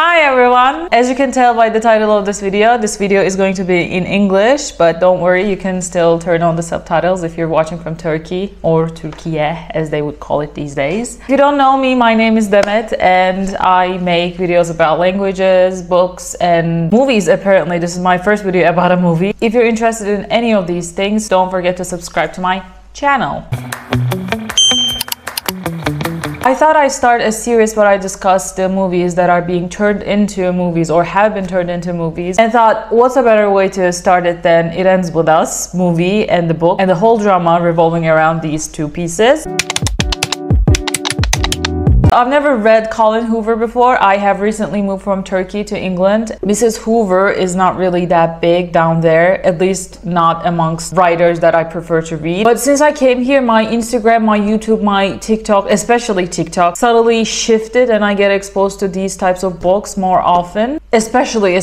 Hi everyone! As you can tell by the title of this video is going to be in English, but don't worry, you can still turn on the subtitles if you're watching from Turkey, or Türkiye as they would call it these days. If you don't know me, my name is Demet and I make videos about languages, books and movies. Apparently this is my first video about a movie. If you're interested in any of these things, don't forget to subscribe to my channel. I thought I'd start a series where I discuss the movies that are being turned into movies or have been turned into movies, and thought what's a better way to start it than It Ends With Us movie and the book and the whole drama revolving around these two pieces. I've never read Colin Hoover before. I have recently moved from Turkey to England. Mrs. Hoover is not really that big down there, at least not amongst writers that I prefer to read. But since I came here, my Instagram, my YouTube, my TikTok, especially TikTok, subtly shifted and I get exposed to these types of books more often, especially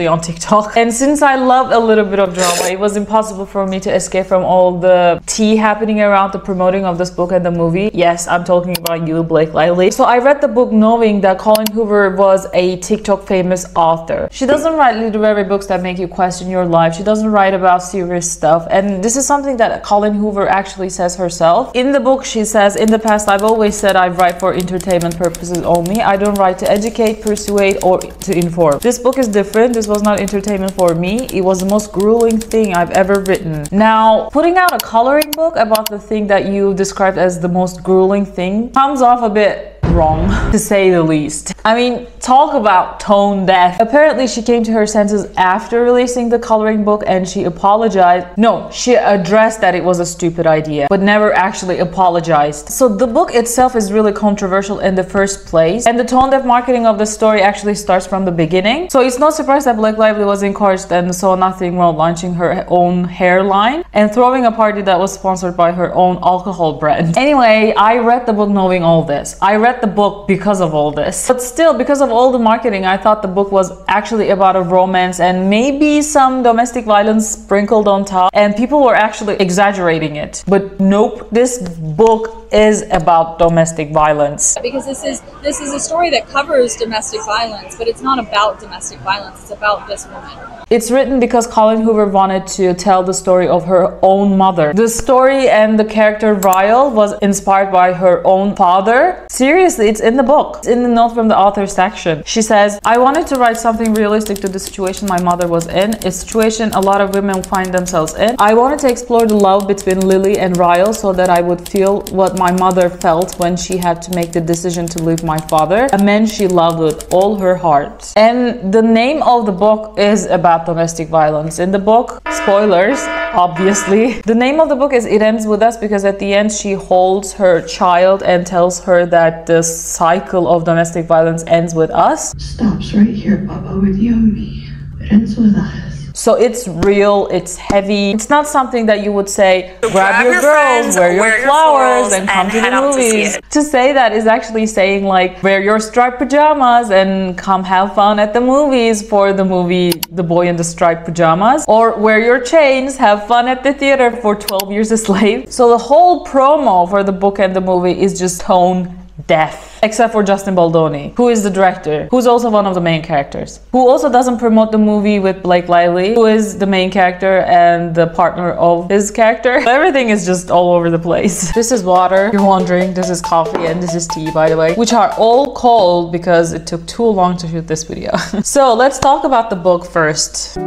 on TikTok. And since I love a little bit of drama, it was impossible for me to escape from all the tea happening around the promoting of this book and the movie. Yes, I'm talking about you, Blake Lively. So I read the book knowing that Colin Hoover was a TikTok famous author. She doesn't write literary books that make you question your life. She doesn't write about serious stuff. And this is something that Colin Hoover actually says herself. In the book, she says, "In the past, I've always said I write for entertainment purposes only. I don't write to educate, persuade, or to inform. This book is different. This was not entertainment for me. It was the most grueling thing I've ever written." Now, putting out a coloring book about the thing that you described as the most grueling thing comes off a bit wrong, to say the least. I mean, talk about tone deaf. Apparently she came to her senses after releasing the coloring book and she apologized. No, she addressed that it was a stupid idea, but never actually apologized. So the book itself is really controversial in the first place, and the tone deaf marketing of the story actually starts from the beginning. So it's no surprise that Blake Lively was encouraged and saw nothing wrong launching her own hairline and throwing a party that was sponsored by her own alcohol brand. Anyway, I read the book knowing all this. I read the book because of all this, but still, because of all the marketing, I thought the book was actually about a romance and maybe some domestic violence sprinkled on top, and people were actually exaggerating it. But nope, this book is about domestic violence. Because this is a story that covers domestic violence, but it's not about domestic violence, it's about this woman. It's written because Colin Hoover wanted to tell the story of her own mother. The story and the character Ryle was inspired by her own father. Seriously, it's in the book. It's in the note from the author section. She says, "I wanted to write something realistic to the situation my mother was in, a situation a lot of women find themselves in. I wanted to explore the love between Lily and Ryle so that I would feel what my mother felt when she had to make the decision to leave my father, a man she loved with all her heart." And the name of the book is about domestic violence. In the book, spoilers, obviously, the name of the book is It Ends With Us because at the end she holds her child and tells her that the cycle of domestic violence ends with us. Stops right here, Baba, with you and me. It ends with us. So it's real, it's heavy. It's not something that you would say, grab your girls, wear your flowers, and come to the movies. To say that is actually saying like, wear your striped pajamas and come have fun at the movies for the movie The Boy in the Striped Pajamas. Or wear your chains, have fun at the theater for 12 Years a Slave. So the whole promo for the book and the movie is just tone deaf, except for Justin Baldoni, who is the director, who's also one of the main characters, who also doesn't promote the movie with Blake Lively, who is the main character and the partner of his character. Everything is just all over the place. This is water, you're wondering. This is coffee, and this is tea, by the way, which are all cold because it took too long to shoot this video. So let's talk about the book first.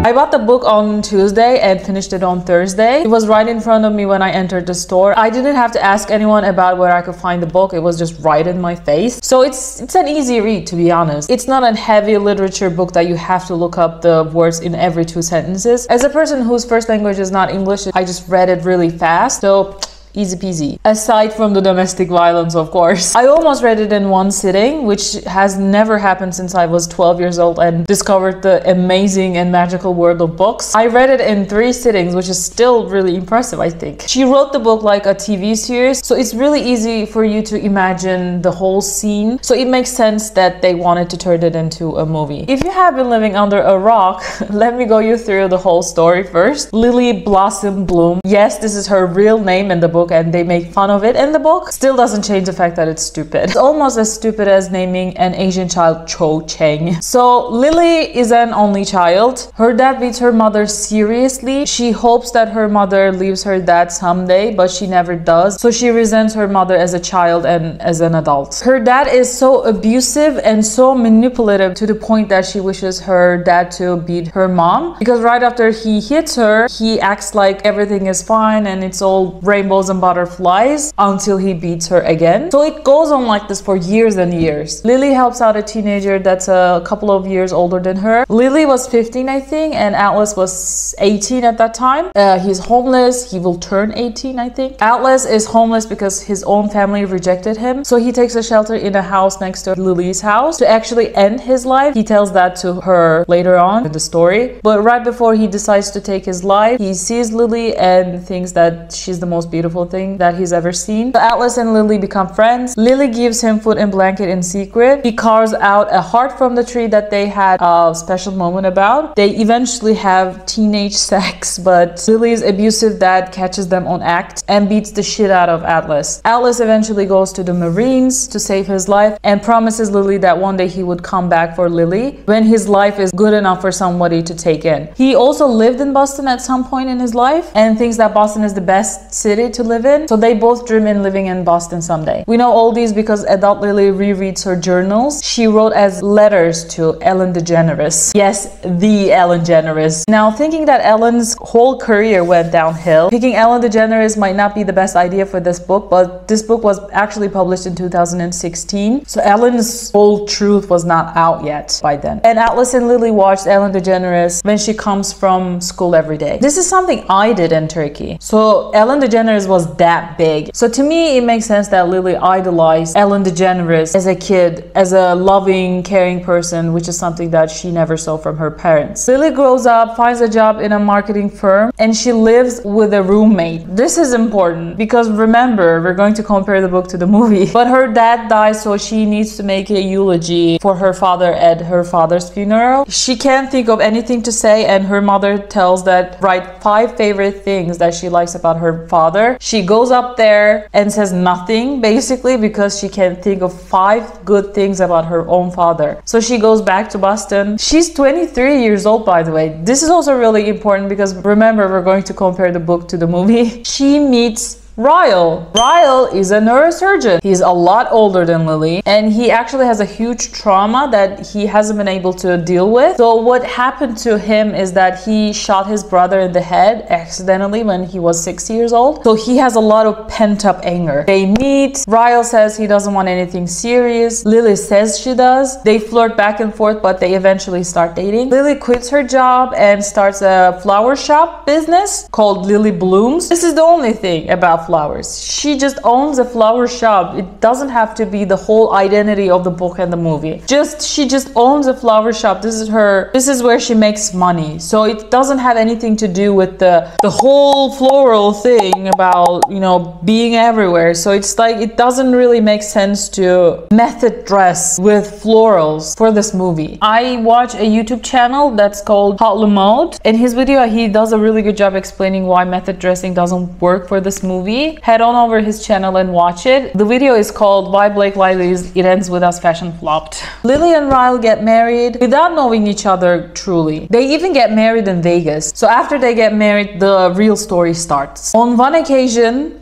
I bought the book on Tuesday and finished it on Thursday. It was right in front of me when I entered the store. I didn't have to ask anyone about where I could find the book. It was just right in my face. So it's an easy read, to be honest. It's not a heavy literature book that you have to look up the words in every 2 sentences. As a person whose first language is not English, I just read it really fast. So easy peasy. Aside from the domestic violence, of course. I almost read it in one sitting, which has never happened since I was 12 years old and discovered the amazing and magical world of books. I read it in 3 sittings, which is still really impressive, I think. She wrote the book like a TV series, so it's really easy for you to imagine the whole scene. So it makes sense that they wanted to turn it into a movie. If you have been living under a rock, let me go you through the whole story first. Lily Blossom Bloom. Yes, this is her real name in the book. book and they make fun of it in the book, still doesn't change the fact that it's stupid. It's almost as stupid as naming an Asian child Cho Chang. So Lily is an only child. Her dad beats her mother seriously. She hopes that her mother leaves her dad someday, but she never does. So she resents her mother as a child and as an adult. Her dad is so abusive and so manipulative to the point that she wishes her dad to beat her mom, because right after he hits her, he acts like everything is fine and it's all rainbows and butterflies until he beats her again. So it goes on like this for years and years. Lily helps out a teenager that's a couple of years older than her. Lily was 15, I think, and Atlas was 18 at that time. He's homeless. He will turn 18, I think. Atlas is homeless because his own family rejected him. So he takes a shelter in a house next to Lily's house to actually end his life. He tells that to her later on in the story. But right before he decides to take his life, he sees Lily and thinks that she's the most beautiful thing that he's ever seen. So Atlas and Lily become friends. Lily gives him food and blanket in secret. He carves out a heart from the tree that they had a special moment about. They eventually have teenage sex, but Lily's abusive dad catches them on act and beats the shit out of Atlas. Atlas eventually goes to the Marines to save his life and promises Lily that one day he would come back for Lily when his life is good enough for somebody to take in. He also lived in Boston at some point in his life and thinks that Boston is the best city to live in. So they both dream in living in Boston someday. We know all these because adult Lily rereads her journals. She wrote as letters to Ellen DeGeneres. Yes, the Ellen DeGeneres. Now, thinking that Ellen's whole career went downhill, picking Ellen DeGeneres might not be the best idea for this book, but this book was actually published in 2016. So Ellen's whole truth was not out yet by then. And Atlas and Lily watched Ellen DeGeneres when she comes from school every day. This is something I did in Turkey. So Ellen DeGeneres was that big. So to me, it makes sense that Lily idolized Ellen DeGeneres as a kid, as a loving, caring person, which is something that she never saw from her parents. Lily grows up, finds a job in a marketing firm, and she lives with a roommate. This is important because remember, we're going to compare the book to the movie. But her dad dies, so she needs to make a eulogy for her father at her father's funeral. She can't think of anything to say, and her mother tells that write 5 favorite things that she likes about her father. She goes up there and says nothing, basically, because she can't think of 5 good things about her own father. So she goes back to Boston. She's 23 years old, by the way. This is also really important because remember, we're going to compare the book to the movie. She meets Ryle. Ryle is a neurosurgeon. He's a lot older than Lily and he actually has a huge trauma that he hasn't been able to deal with. So what happened to him is that he shot his brother in the head accidentally when he was 6 years old. So he has a lot of pent-up anger. They meet. Ryle says he doesn't want anything serious. Lily says she does. They flirt back and forth, but they eventually start dating. Lily quits her job and starts a flower shop business called Lily Blooms. This is the only thing about flowers. She just owns a flower shop. It doesn't have to be the whole identity of the book and the movie. She just owns a flower shop. This is where she makes money. So it doesn't have anything to do with the whole floral thing about, you know, being everywhere. So it's like it doesn't really make sense to method dress with florals for this movie. I watch a YouTube channel that's called Hot Mode. In his video, he does a really good job explaining why method dressing doesn't work for this movie. Head on over his channel and watch it. The video is called Why Blake Lively's It Ends With Us Fashion Flopped. Lily and Ryle get married without knowing each other truly. They even get married in Vegas. So after they get married, the real story starts. On one occasion,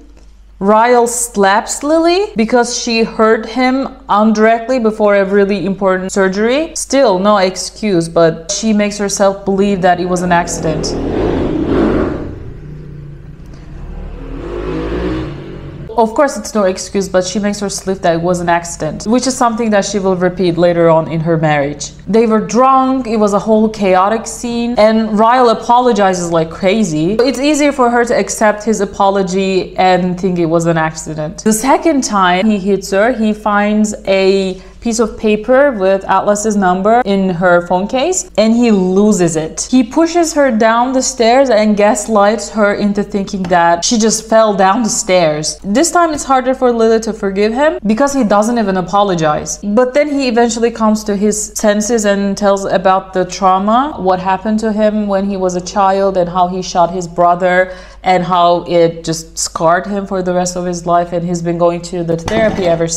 Ryle slaps Lily because she hurt him indirectly before a really important surgery. Still, no excuse, but she makes herself believe that it was an accident. Of course, it's no excuse, but she makes her believe that it was an accident, which is something that she will repeat later on in her marriage. They were drunk, it was a whole chaotic scene, and Ryle apologizes like crazy. It's easier for her to accept his apology and think it was an accident. The second time he hits her, he finds a piece of paper with Atlas's number in her phone case, and he loses it. He pushes her down the stairs and gaslights her into thinking that she just fell down the stairs. This time it's harder for Lily to forgive him because he doesn't even apologize. But then he eventually comes to his senses and tells about the trauma, what happened to him when he was a child, and how he shot his brother, and how it just scarred him for the rest of his life, and he's been going to the therapy ever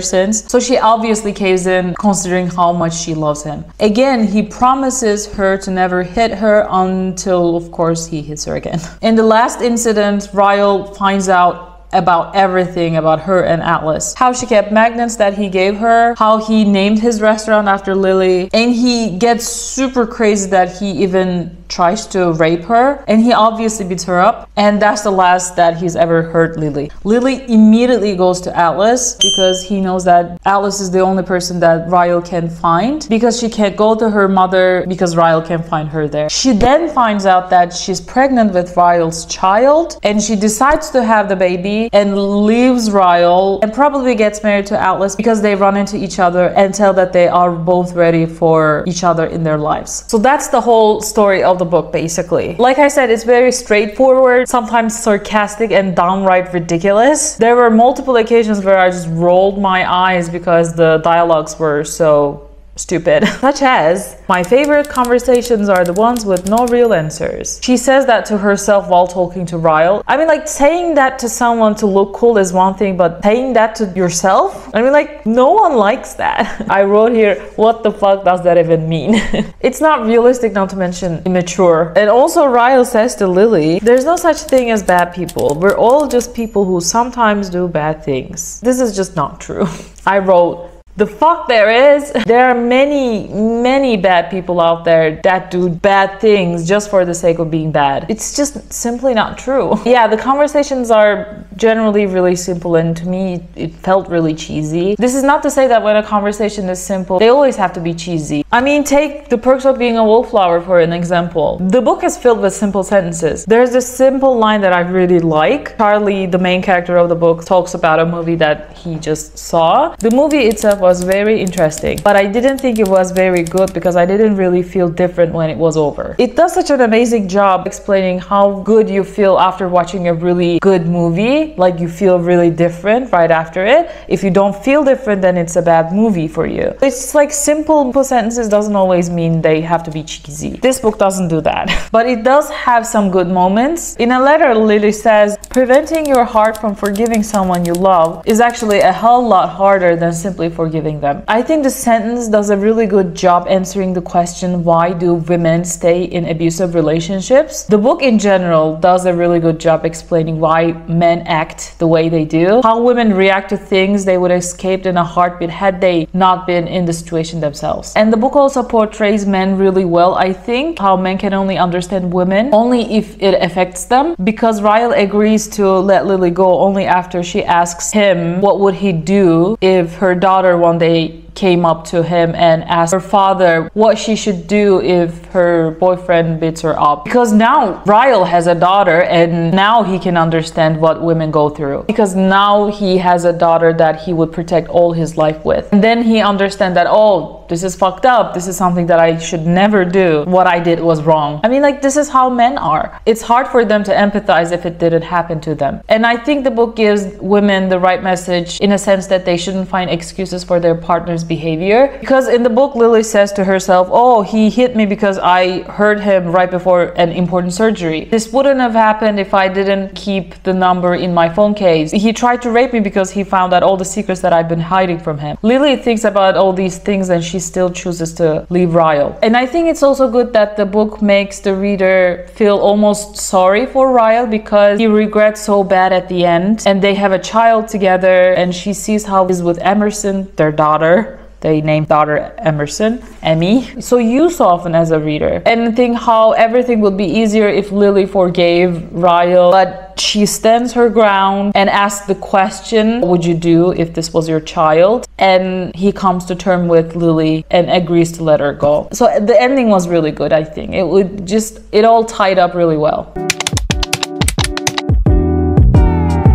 since. So she obviously caves in, considering how much she loves him. Again, he promises her to never hit her until, of course, he hits her again. In the last incident, Ryle finds out about everything about her and Atlas. How she kept magnets that he gave her, how he named his restaurant after Lily, and he gets super crazy that he even tries to rape her, and he obviously beats her up, and that's the last that he's ever hurt Lily. Lily immediately goes to Atlas because he knows that Atlas is the only person that Ryle can find, because she can't go to her mother because Ryle can find her there. She then finds out that she's pregnant with Ryle's child, and she decides to have the baby and leaves Ryle and probably gets married to Atlas because they run into each other and tell that they are both ready for each other in their lives. So that's the whole story of the book, basically. Like I said, it's very straightforward, sometimes sarcastic and downright ridiculous. There were multiple occasions where I just rolled my eyes because the dialogues were so stupid. Such as, my favorite conversations are the ones with no real answers. She says that to herself while talking to Ryle. I mean, like, saying that to someone to look cool is one thing, but saying that to yourself? I mean, like, no one likes that. I wrote here, what the fuck does that even mean? It's not realistic, not to mention immature. And also Ryle says to Lily, there's no such thing as bad people. We're all just people who sometimes do bad things. This is just not true. I wrote, the fuck there is. There are many bad people out there that do bad things just for the sake of being bad. It's just simply not true. Yeah, the conversations are generally really simple, and to me it felt really cheesy. This is not to say that when a conversation is simple, they always have to be cheesy. I mean, take The Perks of Being a Wallflower for an example. The book is filled with simple sentences. There's this simple line that I really like. Charlie, the main character of the book, talks about a movie that he just saw. The movie itself was very interesting, but I didn't think it was very good because I didn't really feel different when it was over. It does such an amazing job explaining how good you feel after watching a really good movie. Like, you feel really different right after it. If you don't feel different, then it's a bad movie for you. It's like simple sentences doesn't always mean they have to be cheesy. This book doesn't do that, but it does have some good moments. In a letter, Lily says, preventing your heart from forgiving someone you love is actually a hell lot harder than simply forgiving them. I think the sentence does a really good job answering the question, why do women stay in abusive relationships? The book in general does a really good job explaining why men act the way they do, how women react to things they would have escaped in a heartbeat had they not been in the situation themselves. And the book also portrays men really well, I think, how men can only understand women only if it affects them, because Ryle agrees to let Lily go only after she asks him what would he do if her daughter one day came up to him and asked her father what she should do if her boyfriend beats her up. Because now Ryle has a daughter, and now he can understand what women go through, because now he has a daughter that he would protect all his life with. And then he understands that, oh, this is fucked up, this is something that I should never do, what I did was wrong. I mean, like, this is how men are. It's hard for them to empathize if it didn't happen to them. And I think the book gives women the right message in a sense that they shouldn't find excuses for their partner's behavior. Because in the book, Lily says to herself, oh, he hit me because I hurt him right before an important surgery. This wouldn't have happened if I didn't keep the number in my phone case. He tried to rape me because he found out all the secrets that I've been hiding from him. Lily thinks about all these things, and she still chooses to leave Ryle. And I think it's also good that the book makes the reader feel almost sorry for Ryle, because he regrets so bad at the end, and they have a child together, and she sees how he's with Emerson, their daughter. They named daughter Emerson, Emmy. So you soften as a reader and think how everything would be easier if Lily forgave Ryle, but she stands her ground and asks the question, what would you do if this was your child? And he comes to terms with Lily and agrees to let her go. So the ending was really good, I think. It all tied up really well.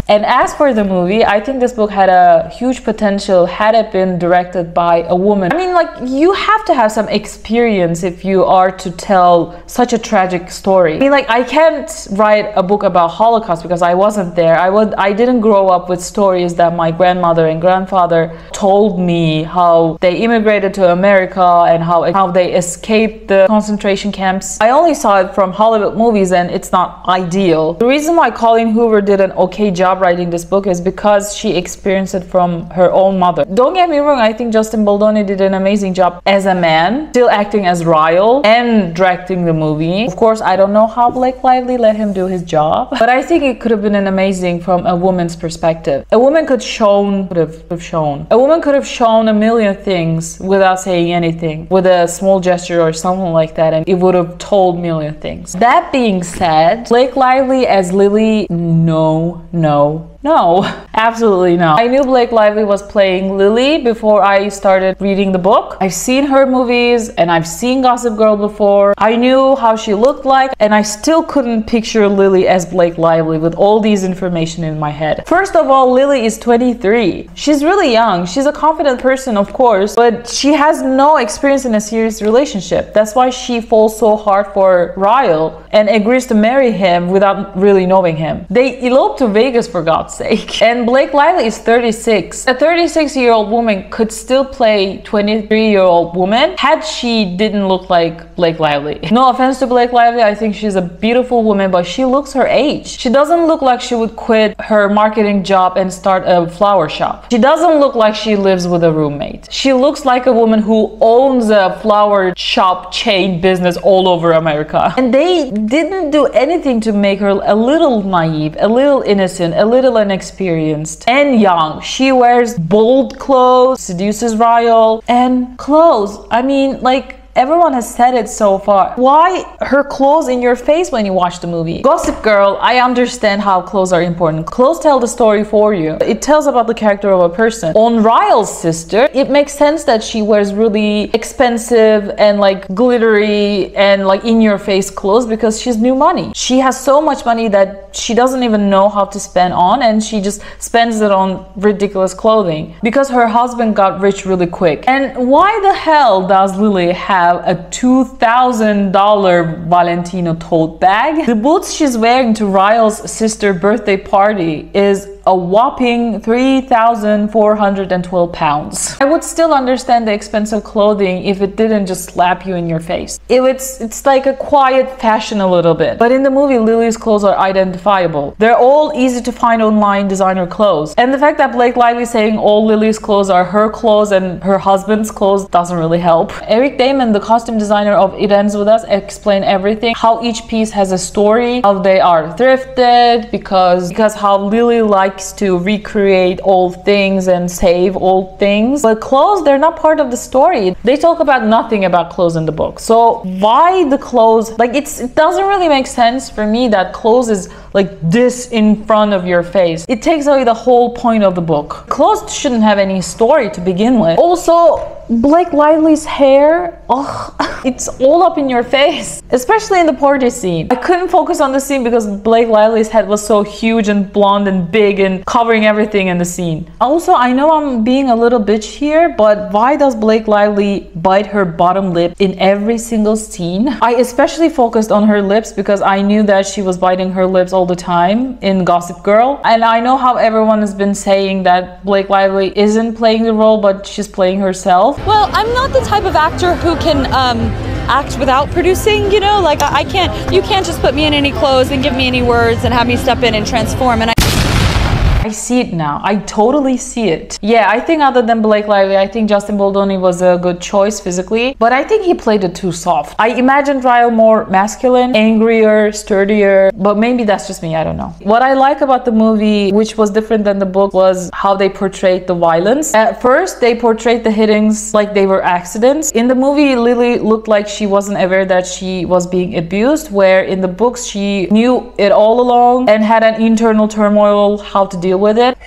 And as for the movie, I think this book had a huge potential had it been directed by a woman. I mean, like, you have to have some experience if you are to tell such a tragic story. I mean, like, I can't write a book about Holocaust because I wasn't there. I didn't grow up with stories that my grandmother and grandfather told me, how they immigrated to America and how they escaped the concentration camps. I only saw it from Hollywood movies, and it's not ideal. The reason why Colleen Hoover did an okay job writing this book is because she experienced it from her own mother. Don't get me wrong, I think Justin Baldoni did an amazing job as a man, still acting as Ryle and directing the movie. Of course, I don't know how Blake Lively let him do his job, but I think it could have been an amazing from a woman's perspective. A woman could have shown a million things without saying anything, with a small gesture or something like that, and it would have told a million things. That being said, Blake Lively as Lily, no, absolutely no. I knew Blake Lively was playing Lily before I started reading the book. I've seen her movies and I've seen Gossip Girl before. I knew how she looked like, and I still couldn't picture Lily as Blake Lively with all these information in my head. First of all, Lily is 23. She's really young. She's a confident person, of course, but she has no experience in a serious relationship. That's why she falls so hard for Ryle and agrees to marry him without really knowing him. They eloped to Vegas, for God's sake. And Blake Lively is 36. A 36-year-old woman could still play 23-year-old woman had she didn't look like Blake Lively. No offense to Blake Lively, I think she's a beautiful woman, but she looks her age. She doesn't look like she would quit her marketing job and start a flower shop. She doesn't look like she lives with a roommate. She looks like a woman who owns a flower shop chain business all over America. And they didn't do anything to make her a little naive, a little innocent, a little inexperienced and young. She wears bold clothes, seduces Ryle, and clothes. I mean, like, everyone has said it so far. Why her clothes in your face when you watch the movie? Gossip Girl, I understand how clothes are important. Clothes tell the story for you. It tells about the character of a person. On Ryle's sister, it makes sense that she wears really expensive and like glittery and like in-your-face clothes because she's new money. She has so much money that she doesn't even know how to spend on, and she just spends it on ridiculous clothing because her husband got rich really quick. And why the hell does Lily have a $2,000 Valentino tote bag? The boots she's wearing to Ryle's sister birthday party is a whopping 3,412 pounds. I would still understand the expensive clothing if it didn't just slap you in your face. It's like a quiet fashion a little bit. But in the movie, Lily's clothes are identifiable. They're all easy to find online designer clothes. And the fact that Blake Lively saying all Lily's clothes are her clothes and her husband's clothes doesn't really help. Eric Damon, the costume designer of It Ends With Us, explained everything, how each piece has a story, how they are thrifted, because how Lily likes to recreate old things and save old things. But clothes, they're not part of the story. They talk about nothing about clothes in the book. So why the clothes? Like, it doesn't really make sense for me that clothes is like this in front of your face. It takes away the whole point of the book. Clothes shouldn't have any story to begin with. Also, Blake Lively's hair, it's all up in your face, especially in the party scene. I couldn't focus on the scene because Blake Lively's head was so huge and blonde and big and covering everything in the scene. Also, I know I'm being a little bitch here, but why does Blake Lively bite her bottom lip in every single scene? I especially focused on her lips because I knew that she was biting her lips all the time in Gossip Girl. And I know how everyone has been saying that Blake Lively isn't playing the role, but she's playing herself. Well, I'm not the type of actor who can act without producing, you know, like you can't just put me in any clothes and give me any words and have me step in and transform. And I see it now. I totally see it. Yeah, I think other than Blake Lively, I think Justin Baldoni was a good choice physically, but I think he played it too soft. I imagined Ryle more masculine, angrier, sturdier, but maybe that's just me, I don't know. What I like about the movie, which was different than the book, was how they portrayed the violence. At first, they portrayed the hittings like they were accidents. In the movie, Lily looked like she wasn't aware that she was being abused, where in the books, she knew it all along and had an internal turmoil how to deal with it.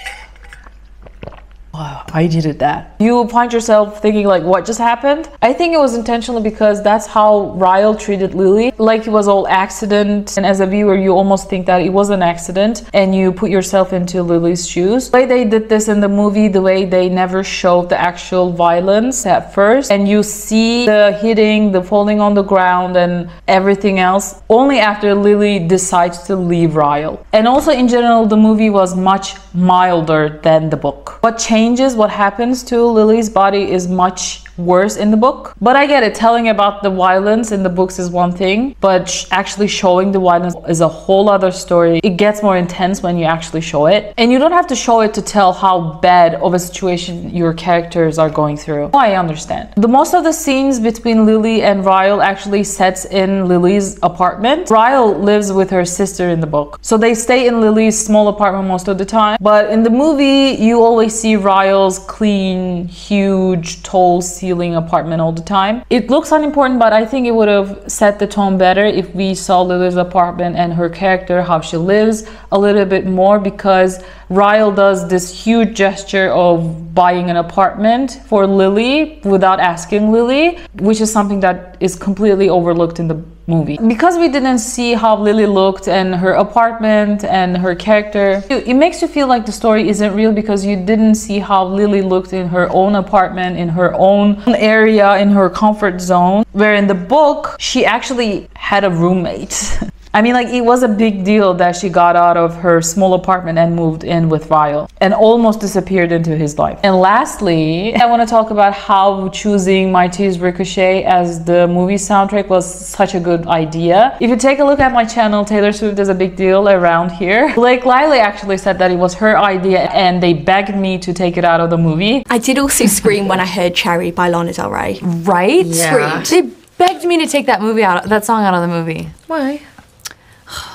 wow, I did that. You find yourself thinking like, what just happened? I think it was intentional because that's how Ryle treated Lily, like it was all accident, and as a viewer you almost think that it was an accident and you put yourself into Lily's shoes. The way they did this in the movie, the way they never showed the actual violence at first, and you see the hitting, the falling on the ground and everything else only after Lily decides to leave Ryle. And also in general the movie was much milder than the book. What changes, what happens to Lily's body is much worse in the book. But I get it, telling about the violence in the books is one thing, but actually showing the violence is a whole other story. It gets more intense when you actually show it, and you don't have to show it to tell how bad of a situation your characters are going through. I understand. The most of the scenes between Lily and Ryle actually sets in Lily's apartment. Ryle lives with her sister in the book, so they stay in Lily's small apartment most of the time, but in the movie you always see Ryle's clean, huge, tall ceiling apartment all the time. It looks unimportant, but I think it would have set the tone better if we saw Lily's apartment and her character, how she lives, a little bit more, because Ryle does this huge gesture of buying an apartment for Lily without asking Lily, which is something that is completely overlooked in the movie. Because we didn't see how Lily looked and her apartment and her character, it makes you feel like the story isn't real because you didn't see how Lily looked in her own apartment, in her own area, in her comfort zone, where in the book she actually had a roommate. I mean, like, it was a big deal that she got out of her small apartment and moved in with Ryle and almost disappeared into his life. And lastly, I want to talk about how choosing Mighty's Ricochet as the movie soundtrack was such a good idea. If you take a look at my channel, Taylor Swift is a big deal around here. Blake Lively actually said that it was her idea and they begged me to take it out of the movie. I did also scream when I heard Cherry by Lana Del Rey. Right? Yeah. They begged me to take that song out of the movie. Why?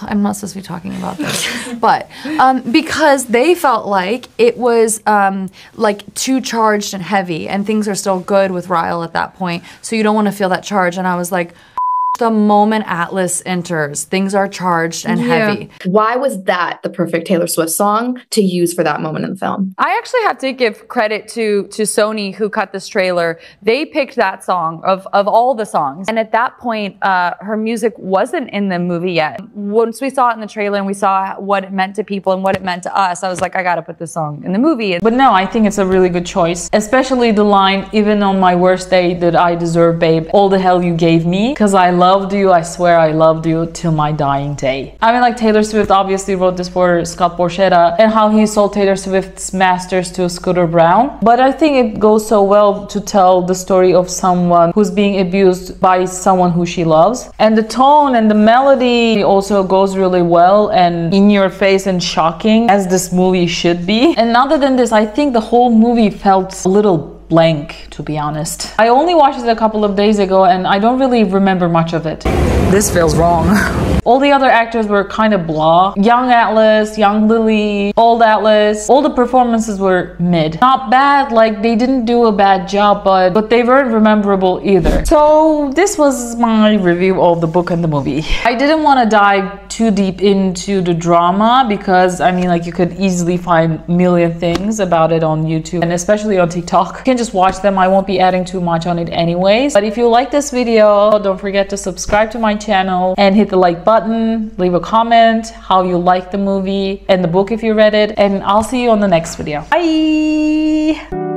I'm not supposed to be talking about this, but because they felt like it was like too charged and heavy, and things are still good with Ryle at that point, so you don't want to feel that charge. And I was like, the moment Atlas enters, things are charged and heavy. Why was that the perfect Taylor Swift song to use for that moment in the film? I actually have to give credit to Sony, who cut this trailer. They picked that song of all the songs. And at that point, her music wasn't in the movie yet. Once we saw it in the trailer and we saw what it meant to people and what it meant to us, I was like, I gotta put this song in the movie. But no, I think it's a really good choice. Especially the line, even on my worst day that I deserve, babe, all the hell you gave me. Because I loved you, I swear I loved you till my dying day. I mean, like, Taylor Swift obviously wrote this for Scott Borchetta and how he sold Taylor Swift's masters to Scooter Braun. But I think it goes so well to tell the story of someone who's being abused by someone who she loves. And the tone and the melody also goes really well and in your face and shocking, as this movie should be. And other than this, I think the whole movie felt a little blank, to be honest. I only watched it a couple of days ago and I don't really remember much of it. This feels wrong. All the other actors were kind of blah. Young Atlas, young Lily, old Atlas, all the performances were mid. Not bad, like they didn't do a bad job, but they weren't memorable either. So this was my review of the book and the movie. I didn't want to dive too deep into the drama because, I mean, like, you could easily find a million things about it on YouTube and especially on TikTok. You can just watch them. I won't be adding too much on it anyways. But if you like this video, don't forget to subscribe to my channel and hit the like button, leave a comment how you like the movie and the book if you read it, and I'll see you on the next video. Bye.